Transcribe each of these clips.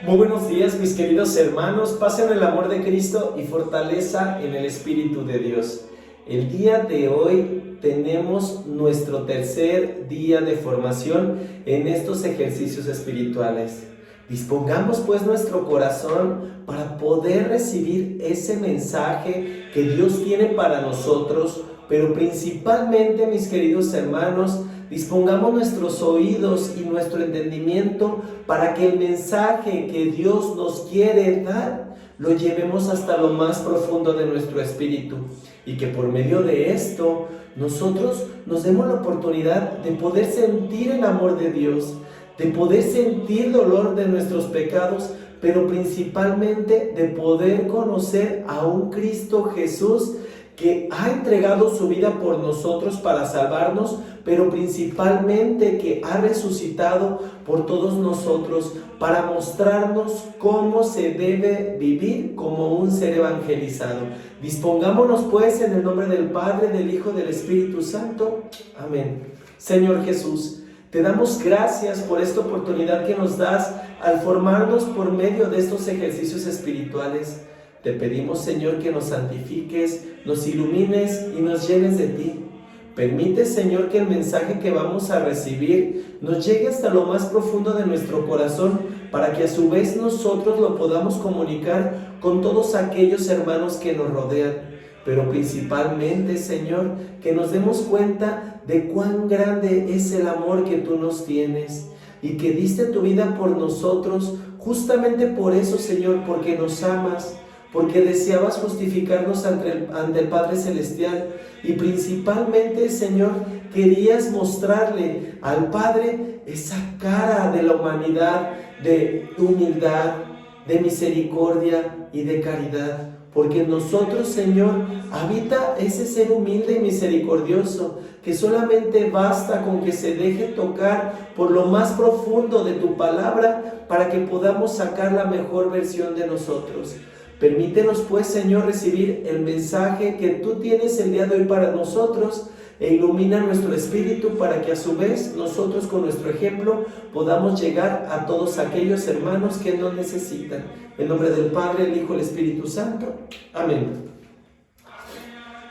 Muy buenos días, mis queridos hermanos. Pasen el amor de Cristo y fortaleza en el Espíritu de Dios. El día de hoy tenemos nuestro tercer día de formación en estos ejercicios espirituales. Dispongamos pues nuestro corazón para poder recibir ese mensaje que Dios tiene para nosotros, pero principalmente, mis queridos hermanos, dispongamos nuestros oídos y nuestro entendimiento para que el mensaje que Dios nos quiere dar lo llevemos hasta lo más profundo de nuestro espíritu, y que por medio de esto nosotros nos demos la oportunidad de poder sentir el amor de Dios, de poder sentir dolor de nuestros pecados, pero principalmente de poder conocer a un Cristo Jesús que ha entregado su vida por nosotros para salvarnos, pero principalmente que ha resucitado por todos nosotros para mostrarnos cómo se debe vivir como un ser evangelizado. Dispongámonos pues en el nombre del Padre, del Hijo y del Espíritu Santo. Amén. Señor Jesús, te damos gracias por esta oportunidad que nos das al formarnos por medio de estos ejercicios espirituales. Te pedimos, Señor, que nos santifiques, nos ilumines y nos llenes de ti. Permite, Señor, que el mensaje que vamos a recibir nos llegue hasta lo más profundo de nuestro corazón, para que a su vez nosotros lo podamos comunicar con todos aquellos hermanos que nos rodean. Pero principalmente, Señor, que nos demos cuenta de cuán grande es el amor que tú nos tienes y que diste tu vida por nosotros, justamente por eso, Señor, porque nos amas, porque deseabas justificarnos ante el Padre Celestial, y principalmente, Señor, querías mostrarle al Padre esa cara de la humanidad, de humildad, de misericordia y de caridad. Porque en nosotros, Señor, habita ese ser humilde y misericordioso, que solamente basta con que se deje tocar por lo más profundo de tu palabra para que podamos sacar la mejor versión de nosotros. Permítenos pues, Señor, recibir el mensaje que tú tienes el día de hoy para nosotros, e ilumina nuestro espíritu para que a su vez nosotros, con nuestro ejemplo, podamos llegar a todos aquellos hermanos que nos necesitan. En nombre del Padre, el Hijo y el Espíritu Santo. Amén.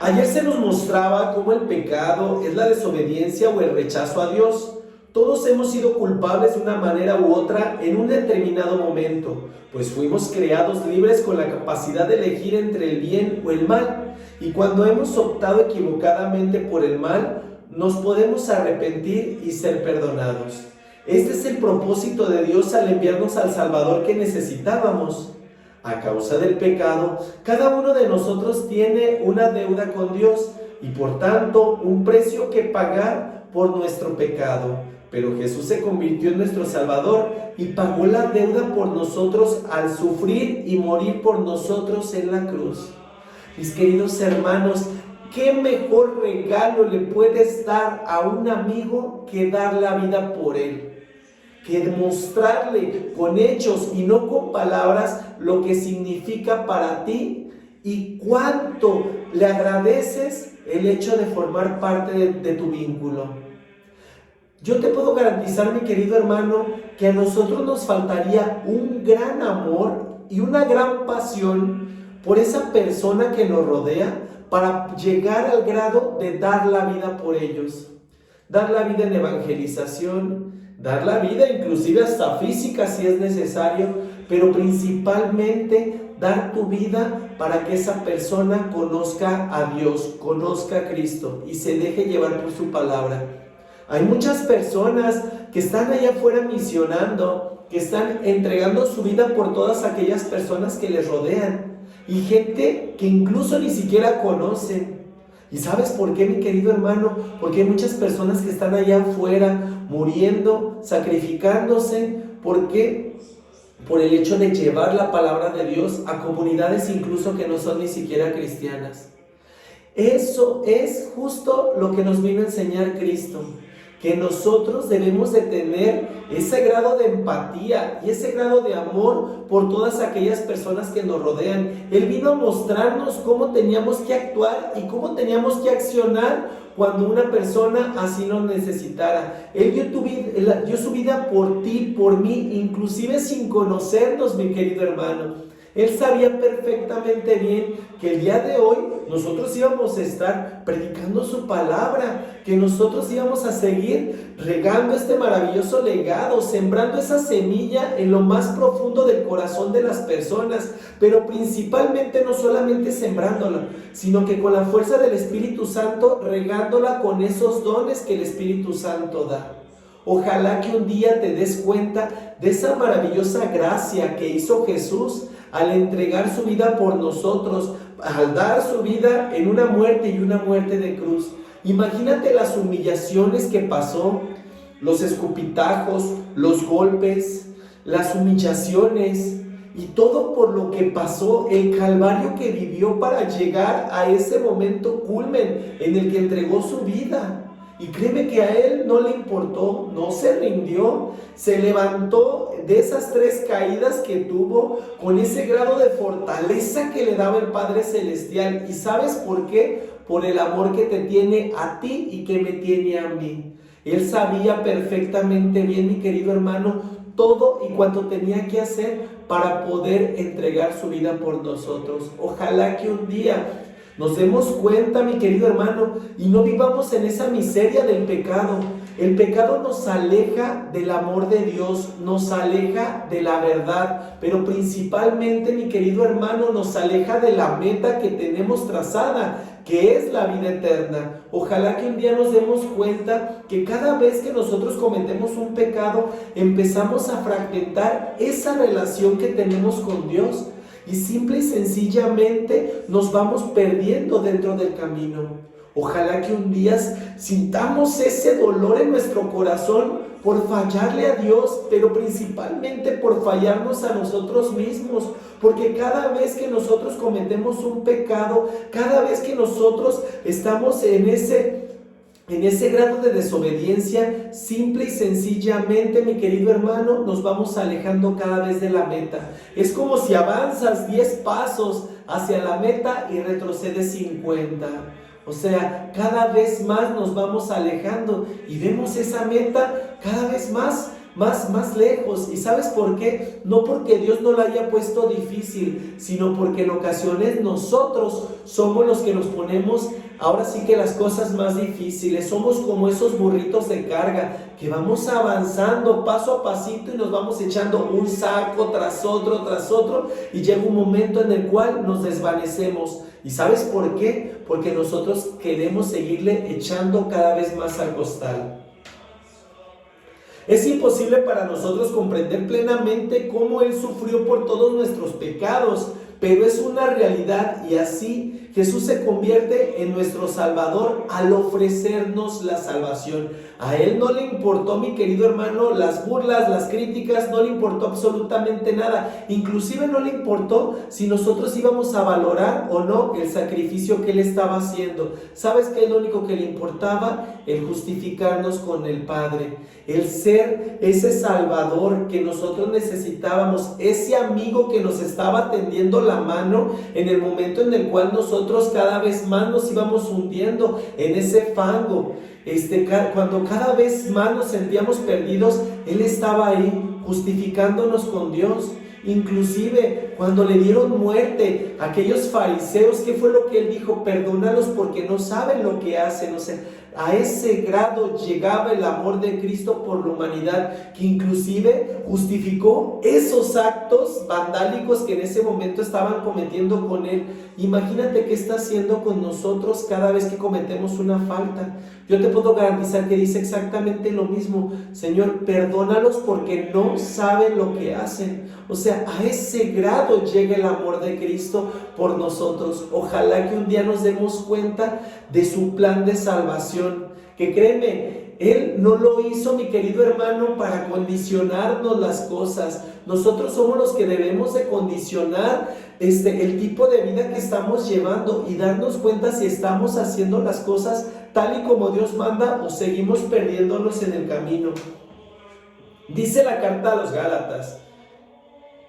Ayer se nos mostraba cómo el pecado es la desobediencia o el rechazo a Dios. Todos hemos sido culpables de una manera u otra en un determinado momento, pues fuimos creados libres con la capacidad de elegir entre el bien o el mal. Y cuando hemos optado equivocadamente por el mal, nos podemos arrepentir y ser perdonados. Este es el propósito de Dios al enviarnos al Salvador que necesitábamos. A causa del pecado, cada uno de nosotros tiene una deuda con Dios y por tanto un precio que pagar por nuestro pecado. Pero Jesús se convirtió en nuestro Salvador y pagó la deuda por nosotros al sufrir y morir por nosotros en la cruz. Mis queridos hermanos, ¿qué mejor regalo le puedes dar a un amigo que dar la vida por él? Que demostrarle con hechos y no con palabras lo que significa para ti y cuánto le agradeces el hecho de formar parte de tu vínculo. Yo te puedo garantizar, mi querido hermano, que a nosotros nos faltaría un gran amor y una gran pasión por esa persona que nos rodea para llegar al grado de dar la vida por ellos. Dar la vida en evangelización, dar la vida inclusive hasta física si es necesario, pero principalmente dar tu vida para que esa persona conozca a Dios, conozca a Cristo y se deje llevar por su palabra. Hay muchas personas que están allá afuera misionando, que están entregando su vida por todas aquellas personas que les rodean, y gente que incluso ni siquiera conocen. ¿Y sabes por qué, mi querido hermano? Porque hay muchas personas que están allá afuera muriendo, sacrificándose. ¿Por qué? Por el hecho de llevar la palabra de Dios a comunidades incluso que no son ni siquiera cristianas. Eso es justo lo que nos vino a enseñar Cristo, que nosotros debemos de tener ese grado de empatía y ese grado de amor por todas aquellas personas que nos rodean. Él vino a mostrarnos cómo teníamos que actuar y cómo teníamos que accionar cuando una persona así nos necesitara. Él dio su vida por ti, por mí, inclusive sin conocernos, mi querido hermano. Él sabía perfectamente bien que el día de hoy nosotros íbamos a estar predicando su palabra, que nosotros íbamos a seguir regando este maravilloso legado, sembrando esa semilla en lo más profundo del corazón de las personas, pero principalmente no solamente sembrándola, sino que con la fuerza del Espíritu Santo regándola con esos dones que el Espíritu Santo da. Ojalá que un día te des cuenta de esa maravillosa gracia que hizo Jesús al entregar su vida por nosotros, al dar su vida en una muerte y una muerte de cruz. Imagínate las humillaciones que pasó, los escupitajos, los golpes, las humillaciones y todo por lo que pasó, el calvario que vivió para llegar a ese momento culmen en el que entregó su vida. Y créeme que a él no le importó, no se rindió, se levantó de esas 3 caídas que tuvo con ese grado de fortaleza que le daba el Padre Celestial. ¿Y sabes por qué? Por el amor que te tiene a ti y que me tiene a mí. Él sabía perfectamente bien, mi querido hermano, todo y cuanto tenía que hacer para poder entregar su vida por nosotros. Ojalá que un día nos demos cuenta, mi querido hermano, y no vivamos en esa miseria del pecado. El pecado nos aleja del amor de Dios, nos aleja de la verdad, pero principalmente, mi querido hermano, nos aleja de la meta que tenemos trazada, que es la vida eterna. Ojalá que un día nos demos cuenta que cada vez que nosotros cometemos un pecado, empezamos a fragmentar esa relación que tenemos con Dios. Y simple y sencillamente nos vamos perdiendo dentro del camino. Ojalá que un día sintamos ese dolor en nuestro corazón por fallarle a Dios, pero principalmente por fallarnos a nosotros mismos, porque cada vez que nosotros cometemos un pecado, cada vez que nosotros estamos en ese grado de desobediencia, simple y sencillamente, mi querido hermano, nos vamos alejando cada vez de la meta. Es como si avanzas 10 pasos hacia la meta y retrocedes 50. O sea, cada vez más nos vamos alejando y vemos esa meta cada vez más lejos. ¿Y sabes por qué? No porque Dios no la haya puesto difícil, sino porque en ocasiones nosotros somos los que nos ponemos ahora sí que las cosas más difíciles. Somos como esos burritos de carga que vamos avanzando paso a pasito y nos vamos echando un saco tras otro, y llega un momento en el cual nos desvanecemos. ¿Y sabes por qué? Porque nosotros queremos seguirle echando cada vez más al costal. Es imposible para nosotros comprender plenamente cómo Él sufrió por todos nuestros pecados, pero es una realidad, y así Jesús se convierte en nuestro Salvador al ofrecernos la salvación. A Él no le importó, mi querido hermano, las burlas, las críticas, no le importó absolutamente nada. Inclusive no le importó si nosotros íbamos a valorar o no el sacrificio que Él estaba haciendo. ¿Sabes qué es lo único que le importaba? El justificarnos con el Padre, el ser ese Salvador que nosotros necesitábamos, ese amigo que nos estaba tendiendo la mano en el momento en el cual nosotros cada vez más nos íbamos hundiendo en ese fango. Cuando cada vez más nos sentíamos perdidos, Él estaba ahí justificándonos con Dios. Inclusive cuando le dieron muerte a aquellos fariseos, ¿qué fue lo que Él dijo? Perdónalos porque no saben lo que hacen. O sea, a ese grado llegaba el amor de Cristo por la humanidad, que inclusive justificó esos actos vandálicos que en ese momento estaban cometiendo con Él. Imagínate qué está haciendo con nosotros cada vez que cometemos una falta. Yo te puedo garantizar que dice exactamente lo mismo: Señor, perdónalos porque no saben lo que hacen. O sea, a ese grado llega el amor de Cristo por nosotros. Ojalá que un día nos demos cuenta de su plan de salvación, que créeme, Él no lo hizo, mi querido hermano, para condicionarnos las cosas. Nosotros somos los que debemos de condicionar el tipo de vida que estamos llevando y darnos cuenta si estamos haciendo las cosas tal y como Dios manda o seguimos perdiéndonos en el camino? Dice la carta a los Gálatas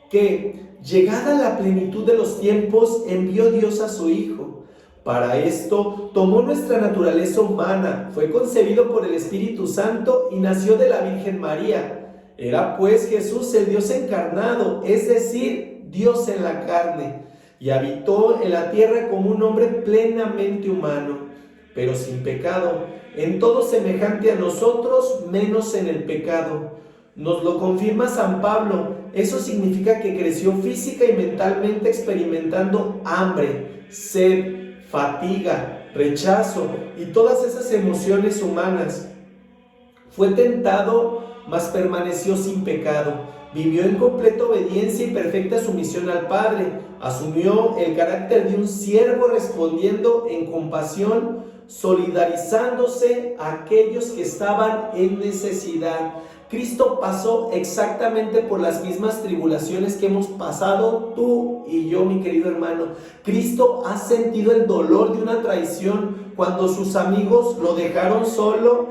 que llegada la plenitud de los tiempos envió Dios a su Hijo. Para esto tomó nuestra naturaleza humana, fue concebido por el Espíritu Santo y nació de la Virgen María. Era pues Jesús el Dios encarnado, es decir, Dios en la carne, y habitó en la tierra como un hombre plenamente humano, pero sin pecado, en todo semejante a nosotros, menos en el pecado. Nos lo confirma San Pablo. Eso significa que creció física y mentalmente experimentando hambre, sed, fatiga, rechazo y todas esas emociones humanas. Fue tentado, mas permaneció sin pecado. Vivió en completa obediencia y perfecta sumisión al Padre. Asumió el carácter de un siervo respondiendo en compasión, solidarizándose a aquellos que estaban en necesidad. Cristo pasó exactamente por las mismas tribulaciones que hemos pasado tú y yo, mi querido hermano. Cristo ha sentido el dolor de una traición cuando sus amigos lo dejaron solo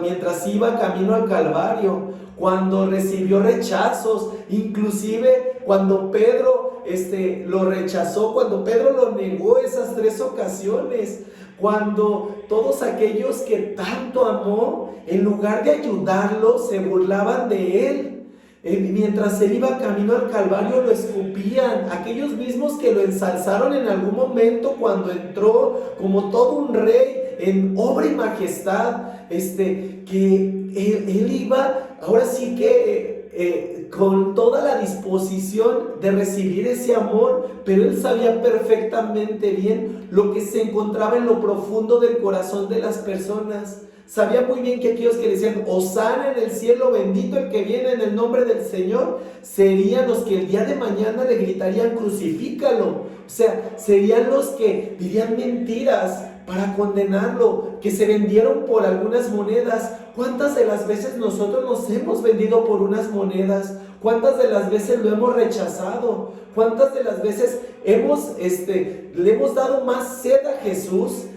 mientras iba camino al Calvario, cuando recibió rechazos, inclusive cuando Pedro lo rechazó, cuando Pedro lo negó esas 3 ocasiones. Cuando todos aquellos que tanto amó, en lugar de ayudarlo, se burlaban de él. Mientras él iba camino al Calvario, lo escupían. Aquellos mismos que lo ensalzaron en algún momento cuando entró como todo un rey en obra y majestad, que él iba, ahora sí que con toda la disposición de recibir ese amor, pero él sabía perfectamente bien lo que se encontraba en lo profundo del corazón de las personas. Sabía muy bien que aquellos que decían Hosana en el cielo, bendito el que viene en el nombre del Señor, serían los que el día de mañana le gritarían crucifícalo. O sea, serían los que dirían mentiras para condenarlo, que se vendieron por algunas monedas. ¿Cuántas de las veces nosotros nos hemos vendido por unas monedas? ¿Cuántas de las veces lo hemos rechazado? ¿Cuántas de las veces le hemos dado más sed a Jesús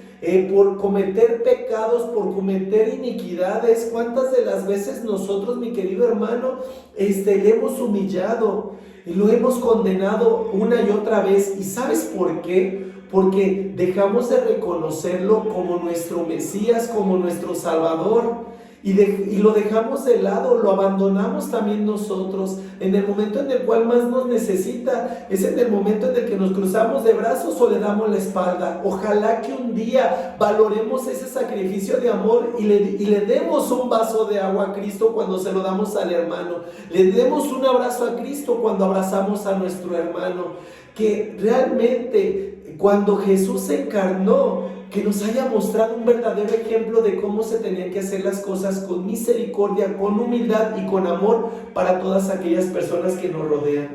por cometer pecados, por cometer iniquidades? ¿Cuántas de las veces nosotros, mi querido hermano, le hemos humillado y lo hemos condenado una y otra vez? ¿Y sabes por qué? Porque dejamos de reconocerlo como nuestro Mesías, como nuestro Salvador. Y lo dejamos de lado, lo abandonamos también nosotros. En el momento en el cual más nos necesita, es en el momento en el que nos cruzamos de brazos o le damos la espalda. Ojalá que un día valoremos ese sacrificio de amor y le demos un vaso de agua a Cristo cuando se lo damos al hermano. Le demos un abrazo a Cristo cuando abrazamos a nuestro hermano. Que realmente cuando Jesús se encarnó, que nos haya mostrado un verdadero ejemplo de cómo se tenían que hacer las cosas con misericordia, con humildad y con amor para todas aquellas personas que nos rodean.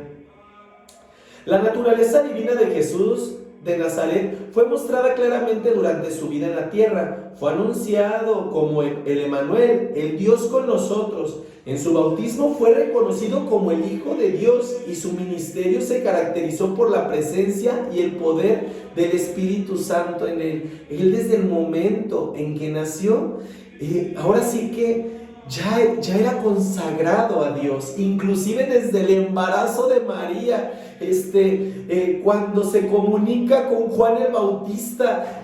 La naturaleza divina de Jesús de Nazaret fue mostrada claramente durante su vida en la tierra. Fue anunciado como el Emmanuel, el Dios con nosotros. En su bautismo fue reconocido como el Hijo de Dios y su ministerio se caracterizó por la presencia y el poder del Espíritu Santo en él. Él desde el momento en que nació, ahora sí que ya era consagrado a Dios, inclusive desde el embarazo de María. Cuando se comunica con Juan el Bautista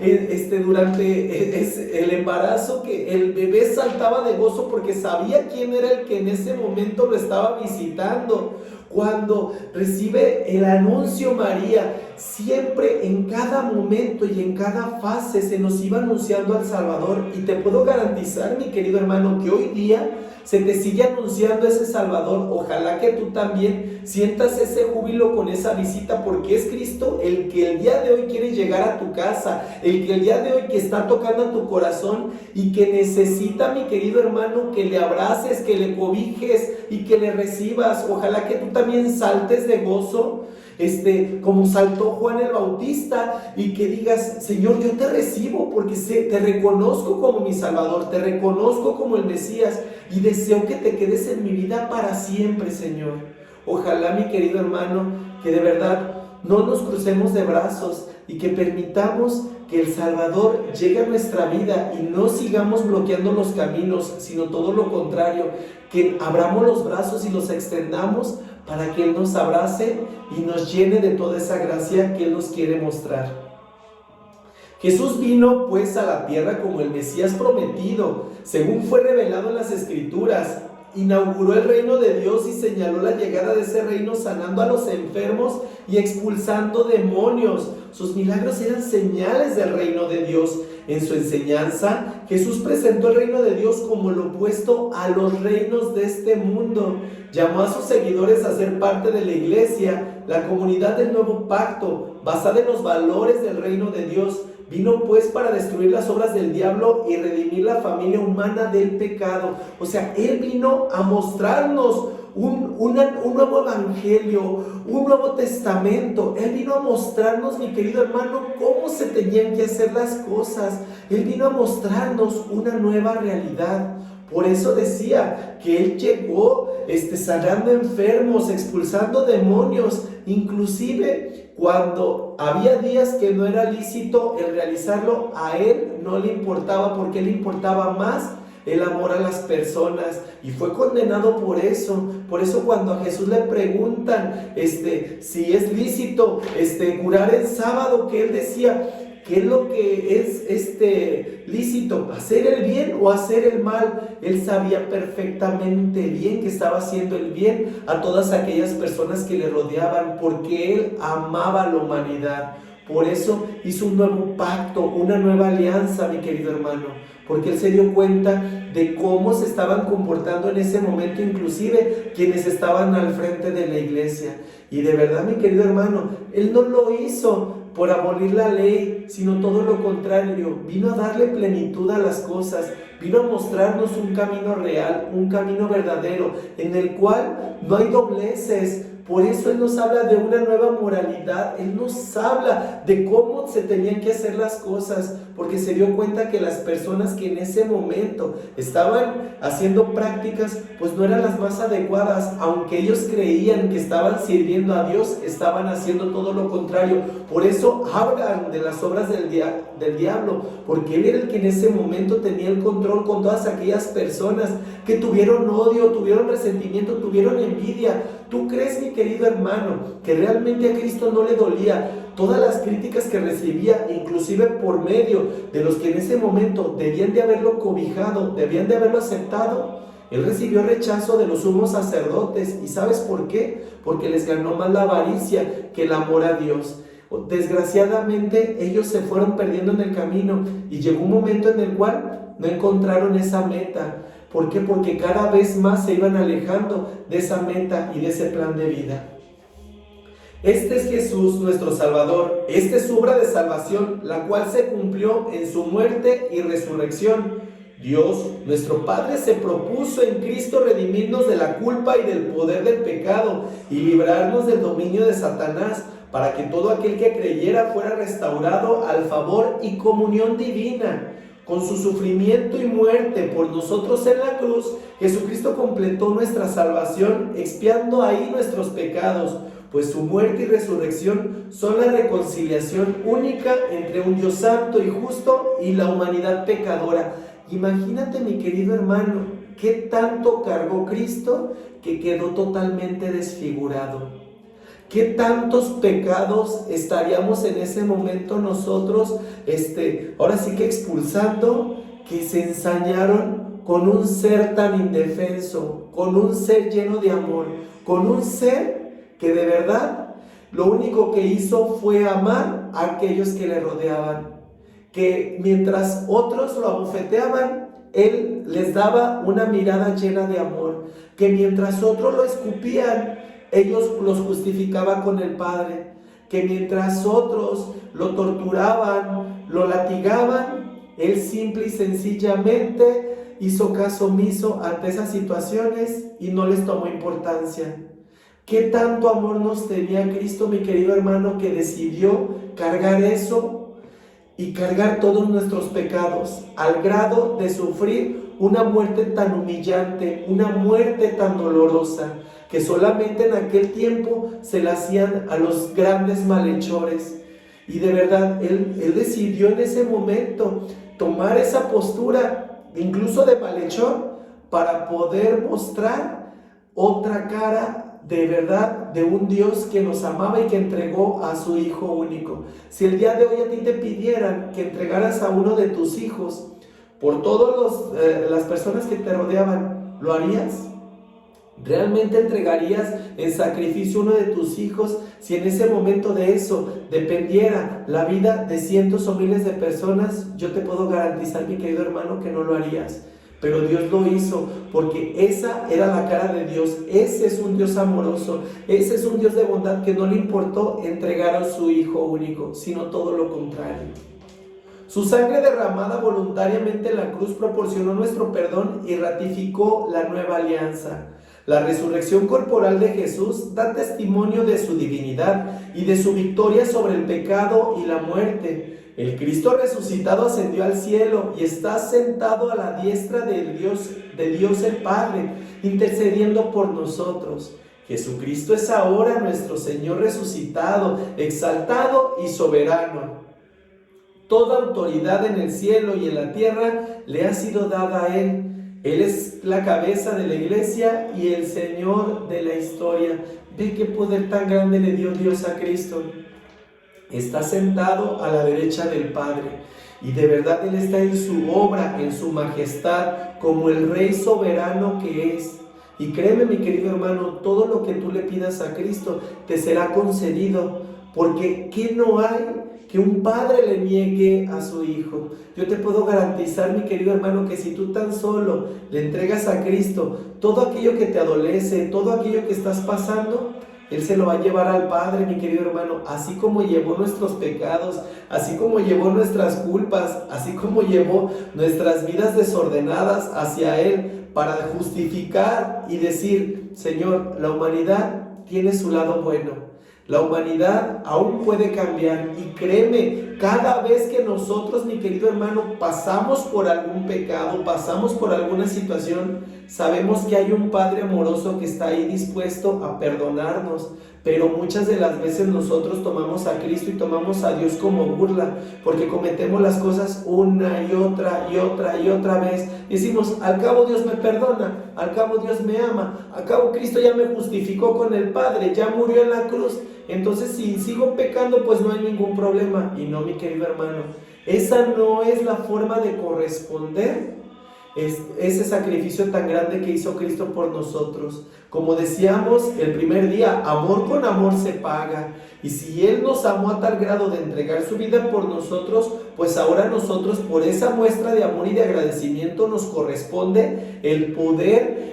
durante el embarazo, que el bebé saltaba de gozo porque sabía quién era el que en ese momento lo estaba visitando. Cuando recibe el anuncio María, siempre en cada momento y en cada fase se nos iba anunciando al Salvador. Y te puedo garantizar, mi querido hermano, que hoy día se te sigue anunciando ese Salvador. Ojalá que tú también sientas ese júbilo con esa visita, porque es Cristo el que el día de hoy quiere llegar a tu casa, el que el día de hoy que está tocando a tu corazón y que necesita, mi querido hermano, que le abraces, que le cobijes y que le recibas. Ojalá que tú también saltes de gozo, como saltó Juan el Bautista, y que digas: Señor, yo te recibo porque te reconozco como mi Salvador, te reconozco como el Mesías y deseo que te quedes en mi vida para siempre, Señor. Ojalá, mi querido hermano, que de verdad no nos crucemos de brazos, y que permitamos que el Salvador llegue a nuestra vida y no sigamos bloqueando los caminos, sino todo lo contrario, que abramos los brazos y los extendamos para que Él nos abrace y nos llene de toda esa gracia que Él nos quiere mostrar. Jesús vino pues a la tierra como el Mesías prometido, según fue revelado en las Escrituras. Inauguró el reino de Dios y señaló la llegada de ese reino sanando a los enfermos y expulsando demonios. Sus milagros eran señales del reino de Dios. En su enseñanza, Jesús presentó el reino de Dios como lo opuesto a los reinos de este mundo. Llamó a sus seguidores a ser parte de la iglesia, la comunidad del nuevo pacto, basada en los valores del reino de Dios. Vino pues para destruir las obras del diablo y redimir la familia humana del pecado. O sea, Él vino a mostrarnos un nuevo evangelio, un nuevo testamento. Él vino a mostrarnos, mi querido hermano, cómo se tenían que hacer las cosas. Él vino a mostrarnos una nueva realidad. Por eso decía que Él llegó sanando enfermos, expulsando demonios, inclusive cuando había días que no era lícito el realizarlo, a Él no le importaba, porque le importaba más el amor a las personas, y fue condenado por eso. Por eso cuando a Jesús le preguntan si es lícito curar en sábado, que Él decía, ¿qué es lo que es lícito? ¿Hacer el bien o hacer el mal? Él sabía perfectamente bien que estaba haciendo el bien a todas aquellas personas que le rodeaban, porque Él amaba a la humanidad. Por eso hizo un nuevo pacto, una nueva alianza, mi querido hermano, porque Él se dio cuenta de cómo se estaban comportando en ese momento, inclusive quienes estaban al frente de la iglesia. Y de verdad, mi querido hermano, Él no lo hizo por abolir la ley, sino todo lo contrario. Vino a darle plenitud a las cosas, vino a mostrarnos un camino real, un camino verdadero, en el cual no hay dobleces. Por eso Él nos habla de una nueva moralidad. Él nos habla de cómo se tenían que hacer las cosas, porque se dio cuenta que las personas que en ese momento estaban haciendo prácticas, pues no eran las más adecuadas. Aunque ellos creían que estaban sirviendo a Dios, estaban haciendo todo lo contrario. Por eso hablan de las obras del diablo, porque Él era el que en ese momento tenía el control con todas aquellas personas que tuvieron odio, tuvieron resentimiento, tuvieron envidia. ¿Tú crees, mi querido hermano, que realmente a Cristo no le dolía todas las críticas que recibía, inclusive por medio de los que en ese momento debían de haberlo cobijado, debían de haberlo aceptado? Él recibió rechazo de los sumos sacerdotes. ¿Y sabes por qué? Porque les ganó más la avaricia que el amor a Dios. Desgraciadamente ellos se fueron perdiendo en el camino, y llegó un momento en el cual no encontraron esa meta. ¿Por qué? Porque cada vez más se iban alejando de esa meta y de ese plan de vida. Este es Jesús, nuestro Salvador. Esta es su obra de salvación, la cual se cumplió en su muerte y resurrección. Dios, nuestro Padre, se propuso en Cristo redimirnos de la culpa y del poder del pecado y librarnos del dominio de Satanás, para que todo aquel que creyera fuera restaurado al favor y comunión divina. Con su sufrimiento y muerte por nosotros en la cruz, Jesucristo completó nuestra salvación, expiando ahí nuestros pecados, pues su muerte y resurrección son la reconciliación única entre un Dios santo y justo y la humanidad pecadora. Imagínate, mi querido hermano, qué tanto cargó Cristo que quedó totalmente desfigurado. ¿Qué tantos pecados estaríamos en ese momento nosotros, ahora sí que expulsando, que se ensañaron con un ser tan indefenso, con un ser lleno de amor, con un ser que de verdad lo único que hizo fue amar a aquellos que le rodeaban? Que mientras otros lo abofeteaban, Él les daba una mirada llena de amor. Que mientras otros lo escupían, ellos los justificaban con el Padre. Que mientras otros lo torturaban, lo latigaban, Él simple y sencillamente hizo caso omiso ante esas situaciones y no les tomó importancia. ¿Qué tanto amor nos tenía Cristo, mi querido hermano, que decidió cargar eso y cargar todos nuestros pecados, al grado de sufrir una muerte tan humillante, una muerte tan dolorosa, que solamente en aquel tiempo se la hacían a los grandes malhechores? Y de verdad, él decidió en ese momento tomar esa postura, incluso de malhechor, para poder mostrar otra cara de verdad de un Dios que nos amaba y que entregó a su Hijo único. Si el día de hoy a ti te pidieran que entregaras a uno de tus hijos por todas las personas que te rodeaban, ¿lo harías? ¿Realmente entregarías en sacrificio uno de tus hijos si en ese momento de eso dependiera la vida de cientos o miles de personas? Yo te puedo garantizar, mi querido hermano, que no lo harías. Pero Dios lo hizo porque esa era la cara de Dios. Ese es un Dios amoroso, ese es un Dios de bondad que no le importó entregar a su Hijo único, sino todo lo contrario. Su sangre derramada voluntariamente en la cruz proporcionó nuestro perdón y ratificó la nueva alianza. La resurrección corporal de Jesús da testimonio de su divinidad y de su victoria sobre el pecado y la muerte. El Cristo resucitado ascendió al cielo y está sentado a la diestra de Dios el Padre, intercediendo por nosotros. Jesucristo es ahora nuestro Señor resucitado, exaltado y soberano. Toda autoridad en el cielo y en la tierra le ha sido dada a Él. Él es la cabeza de la iglesia y el Señor de la historia. Ve qué poder tan grande le dio Dios a Cristo. Está sentado a la derecha del Padre y de verdad Él está en su obra, en su majestad, como el Rey soberano que es. Y créeme, mi querido hermano, todo lo que tú le pidas a Cristo te será concedido, porque ¿qué no hay que un padre le niegue a su hijo? Yo te puedo garantizar, mi querido hermano, que si tú tan solo le entregas a Cristo todo aquello que te adolece, todo aquello que estás pasando, Él se lo va a llevar al Padre, mi querido hermano, así como llevó nuestros pecados, así como llevó nuestras culpas, así como llevó nuestras vidas desordenadas hacia Él para justificar y decir: Señor, la humanidad tiene su lado bueno. La humanidad aún puede cambiar y créeme, cada vez que nosotros, mi querido hermano, pasamos por algún pecado, pasamos por alguna situación, sabemos que hay un Padre amoroso que está ahí dispuesto a perdonarnos. Pero muchas de las veces nosotros tomamos a Cristo y tomamos a Dios como burla, porque cometemos las cosas una y otra y otra y otra vez. Decimos: al cabo Dios me perdona, al cabo Dios me ama, al cabo Cristo ya me justificó con el Padre, ya murió en la cruz. Entonces si sigo pecando, pues no hay ningún problema. Y no, mi querido hermano, esa no es la forma de corresponder ese sacrificio tan grande que hizo Cristo por nosotros. Como decíamos el primer día, amor con amor se paga. Y si Él nos amó a tal grado de entregar su vida por nosotros, pues ahora nosotros, por esa muestra de amor y de agradecimiento, nos corresponde el poder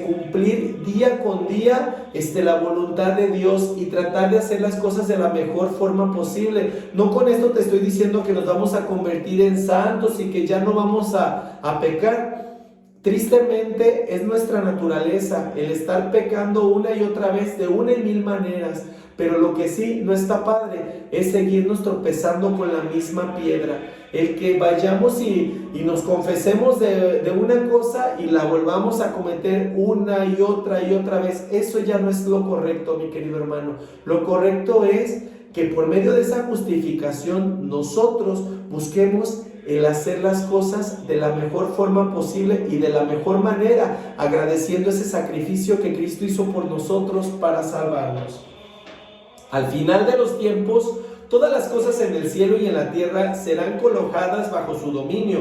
cumplir día con día la voluntad de Dios y tratar de hacer las cosas de la mejor forma posible. No con esto te estoy diciendo que nos vamos a convertir en santos y que ya no vamos a pecar. Tristemente es nuestra naturaleza el estar pecando una y otra vez de una y mil maneras, pero lo que sí no está padre es seguirnos tropezando con la misma piedra. El que vayamos y nos confesemos de una cosa y la volvamos a cometer una y otra vez, eso ya no es lo correcto, mi querido hermano. Lo correcto es que por medio de esa justificación nosotros busquemos el hacer las cosas de la mejor forma posible y de la mejor manera, agradeciendo ese sacrificio que Cristo hizo por nosotros para salvarnos. Al final de los tiempos, todas las cosas en el cielo y en la tierra serán colocadas bajo su dominio.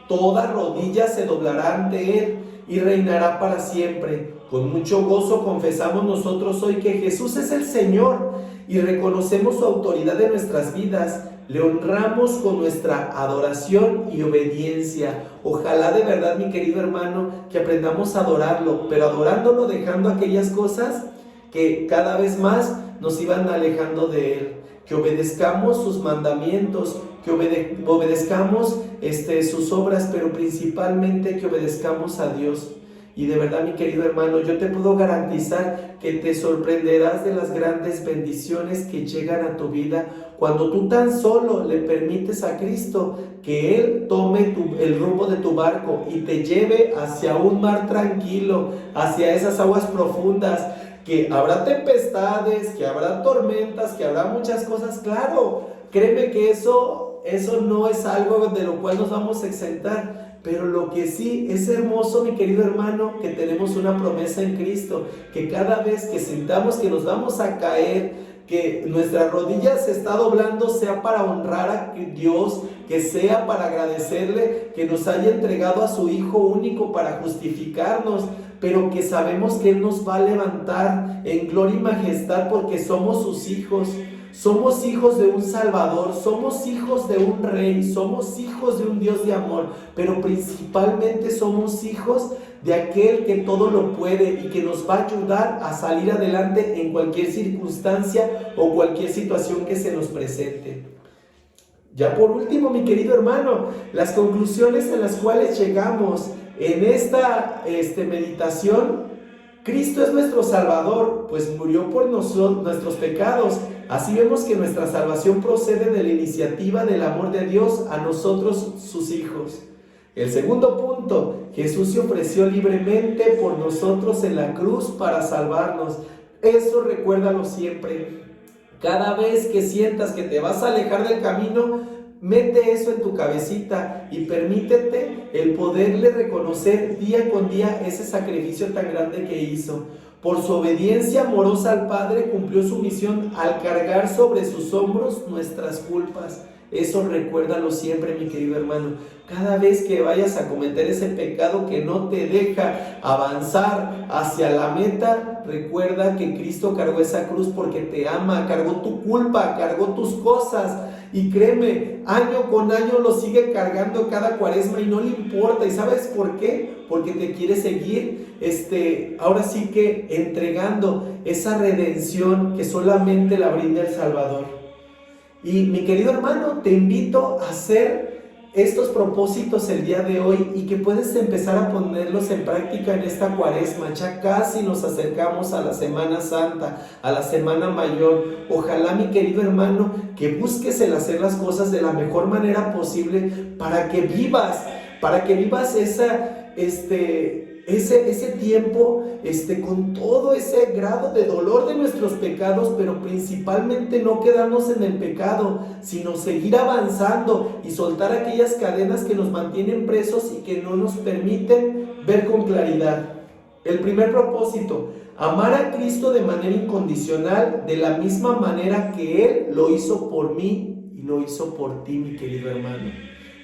Toda rodilla se doblará ante Él y reinará para siempre. Con mucho gozo confesamos nosotros hoy que Jesús es el Señor y reconocemos su autoridad en nuestras vidas. Le honramos con nuestra adoración y obediencia. Ojalá de verdad, mi querido hermano, que aprendamos a adorarlo, pero adorándolo dejando aquellas cosas que cada vez más nos iban alejando de Él. Que obedezcamos sus mandamientos, que obedezcamos sus obras, pero principalmente que obedezcamos a Dios. Y de verdad, mi querido hermano, yo te puedo garantizar que te sorprenderás de las grandes bendiciones que llegan a tu vida cuando tú tan solo le permites a Cristo que Él tome el rumbo de tu barco y te lleve hacia un mar tranquilo, hacia esas aguas profundas. Que habrá tempestades, que habrá tormentas, que habrá muchas cosas, claro, créeme que eso no es algo de lo cual nos vamos a exentar. Pero lo que sí es hermoso, mi querido hermano, que tenemos una promesa en Cristo, que cada vez que sintamos que nos vamos a caer, que nuestra rodilla se está doblando, sea para honrar a Dios, que sea para agradecerle que nos haya entregado a su Hijo único para justificarnos, pero que sabemos que Él nos va a levantar en gloria y majestad porque somos sus hijos. Somos hijos de un Salvador, somos hijos de un Rey, somos hijos de un Dios de amor, pero principalmente somos hijos de aquel que todo lo puede y que nos va a ayudar a salir adelante en cualquier circunstancia o cualquier situación que se nos presente. Ya por último, mi querido hermano, las conclusiones a las cuales llegamos en esta meditación. Cristo es nuestro Salvador, pues murió por nuestros pecados. Así vemos que nuestra salvación procede de la iniciativa del amor de Dios a nosotros, sus hijos. El segundo punto, Jesús se ofreció libremente por nosotros en la cruz para salvarnos. Eso recuérdalo siempre. Cada vez que sientas que te vas a alejar del camino, mete eso en tu cabecita y permítete el poderle reconocer día con día ese sacrificio tan grande que hizo. Por su obediencia amorosa al Padre cumplió su misión al cargar sobre sus hombros nuestras culpas. Eso recuérdalo siempre, mi querido hermano. Cada vez que vayas a cometer ese pecado que no te deja avanzar hacia la meta, recuerda que Cristo cargó esa cruz porque te ama, cargó tu culpa, cargó tus cosas. Y créeme, año con año lo sigue cargando cada cuaresma y no le importa. ¿Y sabes por qué? Porque te quiere seguir, ahora sí que entregando esa redención que solamente la brinda el Salvador. Y mi querido hermano, te invito a hacer estos propósitos el día de hoy y que puedes empezar a ponerlos en práctica en esta cuaresma. Ya casi nos acercamos a la Semana Santa, a la Semana Mayor. Ojalá, mi querido hermano, que busques el hacer las cosas de la mejor manera posible para que vivas ese tiempo con todo ese grado de dolor de nuestros pecados, pero principalmente no quedarnos en el pecado, sino seguir avanzando y soltar aquellas cadenas que nos mantienen presos y que no nos permiten ver con claridad. El primer propósito, amar a Cristo de manera incondicional, de la misma manera que Él lo hizo por mí y lo hizo por ti, mi querido hermano.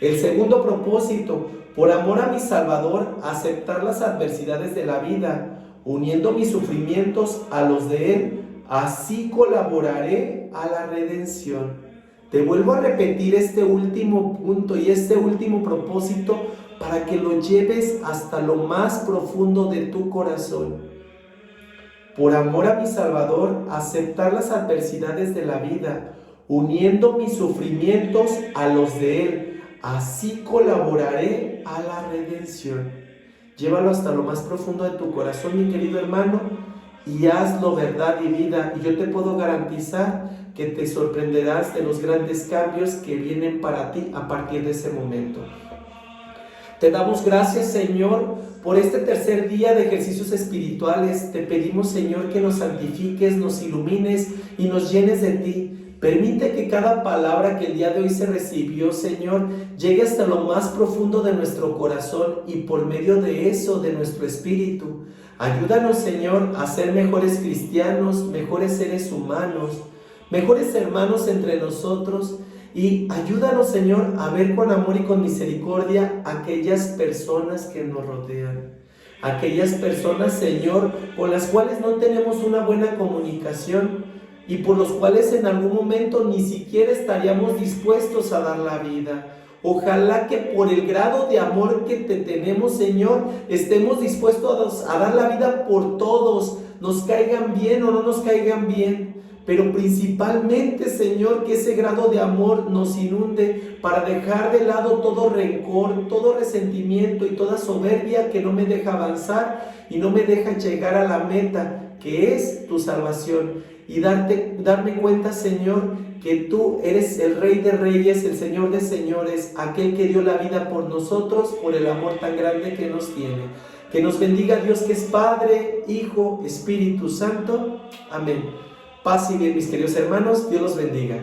El segundo propósito, por amor a mi Salvador, aceptar las adversidades de la vida, uniendo mis sufrimientos a los de Él, así colaboraré a la redención. Te vuelvo a repetir este último punto y este último propósito para que lo lleves hasta lo más profundo de tu corazón. Por amor a mi Salvador, aceptar las adversidades de la vida, uniendo mis sufrimientos a los de Él, así colaboraré a la redención. Llévalo hasta lo más profundo de tu corazón, mi querido hermano, y hazlo verdad y vida. Y yo te puedo garantizar que te sorprenderás de los grandes cambios que vienen para ti a partir de ese momento. Te damos gracias, Señor, por este tercer día de ejercicios espirituales. Te pedimos, Señor, que nos santifiques, nos ilumines y nos llenes de ti. Permite que cada palabra que el día de hoy se recibió, Señor, llegue hasta lo más profundo de nuestro corazón y por medio de eso, de nuestro espíritu. Ayúdanos, Señor, a ser mejores cristianos, mejores seres humanos, mejores hermanos entre nosotros. Y ayúdanos, Señor, a ver con amor y con misericordia a aquellas personas que nos rodean. Aquellas personas, Señor, con las cuales no tenemos una buena comunicación y por los cuales en algún momento ni siquiera estaríamos dispuestos a dar la vida. Ojalá que por el grado de amor que te tenemos, Señor, estemos dispuestos a dar la vida por todos, nos caigan bien o no nos caigan bien. Pero principalmente, Señor, que ese grado de amor nos inunde para dejar de lado todo rencor, todo resentimiento y toda soberbia que no me deja avanzar y no me deja llegar a la meta, que es tu salvación. Y darme cuenta, Señor, que tú eres el Rey de Reyes, el Señor de Señores, aquel que dio la vida por nosotros, por el amor tan grande que nos tiene. Que nos bendiga Dios, que es Padre, Hijo, Espíritu Santo. Amén. Paz y bien, mis queridos hermanos. Dios los bendiga.